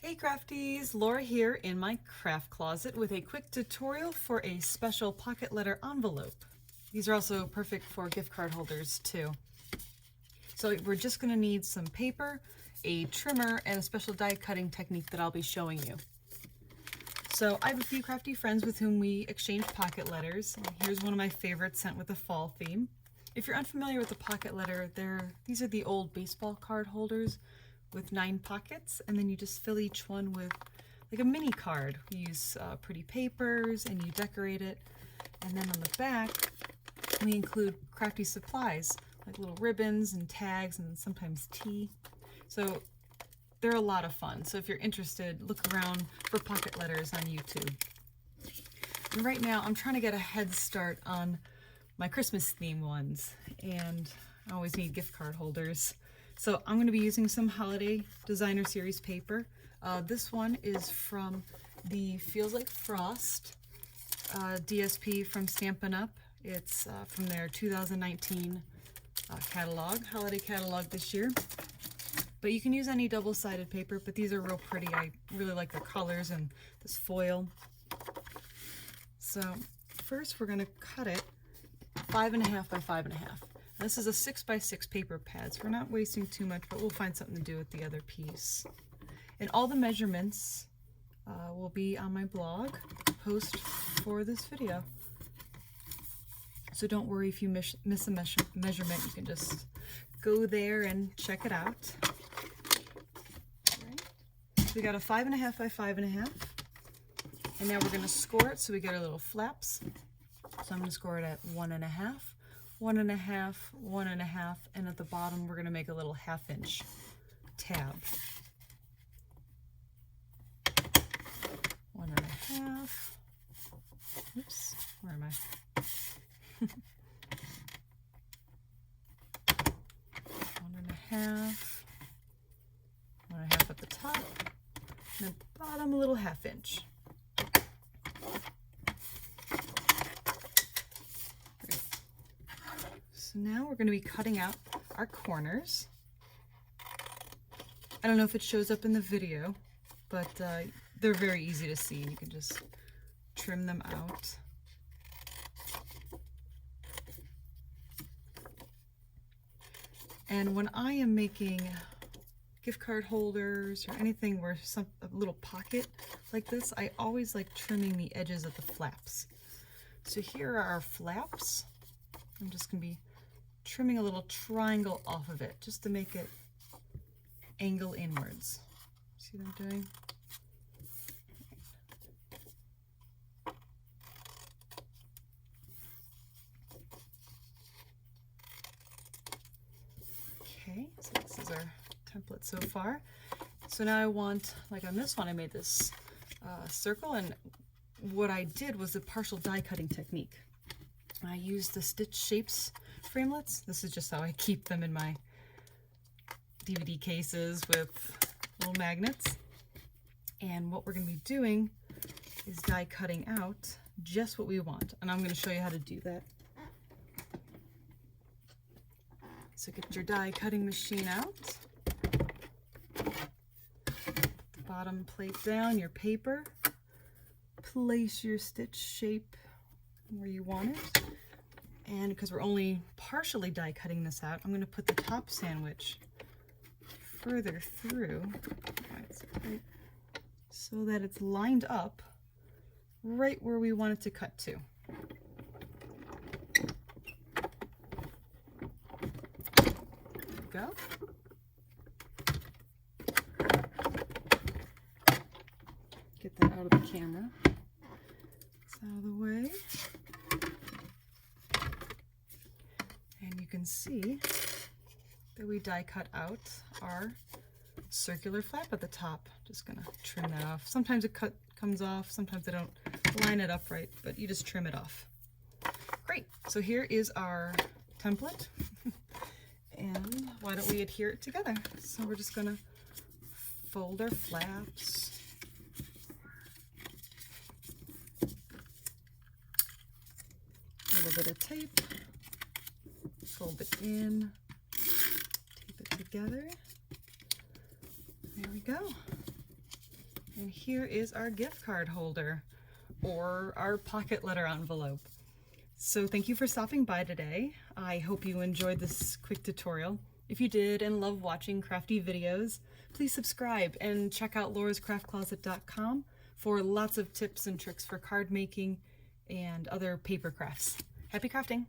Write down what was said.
Hey crafties, Laura here in my craft closet with a quick tutorial for a special pocket letter envelope. These are also perfect for gift card holders too. So we're just going to need some paper, a trimmer, and a special die cutting technique that I'll be showing you. So I have a few crafty friends with whom we exchange pocket letters. Here's one of my favorites sent with a fall theme. If you're unfamiliar with a pocket letter, these are the old baseball card holders with 9 pockets, and then you just fill each one with like a mini card. You use pretty papers and you decorate it, and then on the back we include crafty supplies like little ribbons and tags and sometimes tea. So they're a lot of fun. So if you're interested, look around for pocket letters on YouTube. And right now I'm trying to get a head start on my Christmas theme ones, and I always need gift card holders. So I'm going to be using some Holiday Designer Series paper. This one is from the Feels Like Frost DSP from Stampin' Up. It's from their 2019 catalog, holiday catalog this year. But you can use any double-sided paper, but these are real pretty. I really like their colors and this foil. So first we're going to cut it 5.5 by 5.5. This is a 6x6 paper pad, so we're not wasting too much, but we'll find something to do with the other piece. And all the measurements will be on my blog post for this video. So don't worry if you miss a measurement, you can just go there and check it out. Right. So we got a 5.5 by 5.5, and now we're going to score it so we get our little flaps. So I'm going to score it at 1.5. 1.5, 1.5, and at the bottom we're going to make a little 1/2 inch tab. 1.5. Oops, where am I? 1.5. 1.5 at the top, and at the bottom a little 1/2 inch. So now we're going to be cutting out our corners. I don't know if it shows up in the video, but they're very easy to see. You can just trim them out. And when I am making gift card holders or anything where a little pocket like this, I always like trimming the edges of the flaps. So here are our flaps. I'm just going to be trimming a little triangle off of it just to make it angle inwards. See what I'm doing? Okay, so this is our template so far. So now I want, like on this one, I made this circle, and what I did was a partial die cutting technique. I used the Stitch Shapes framelits. This is just how I keep them in my DVD cases with little magnets. And what we're going to be doing is die cutting out just what we want. And I'm going to show you how to do that. So get your die cutting machine out. The bottom plate down, your paper. Place your stitch shape where you want it. And because we're only partially die cutting this out, I'm going to put the top sandwich further through so that it's lined up right where we want it to cut to. There we go. Get that out of the camera. It's out of the way. And you can see that we die cut out our circular flap at the top. Just gonna trim that off. Sometimes it comes off, sometimes I don't line it up right, but you just trim it off. Great, so here is our template. And why don't we adhere it together? So we're just gonna fold our flaps. A little bit of tape. Fold it in, tape it together. There we go. And here is our gift card holder, or our pocket letter envelope. So thank you for stopping by today. I hope you enjoyed this quick tutorial. If you did and love watching crafty videos, please subscribe and check out laurascraftcloset.com for lots of tips and tricks for card making and other paper crafts. Happy crafting!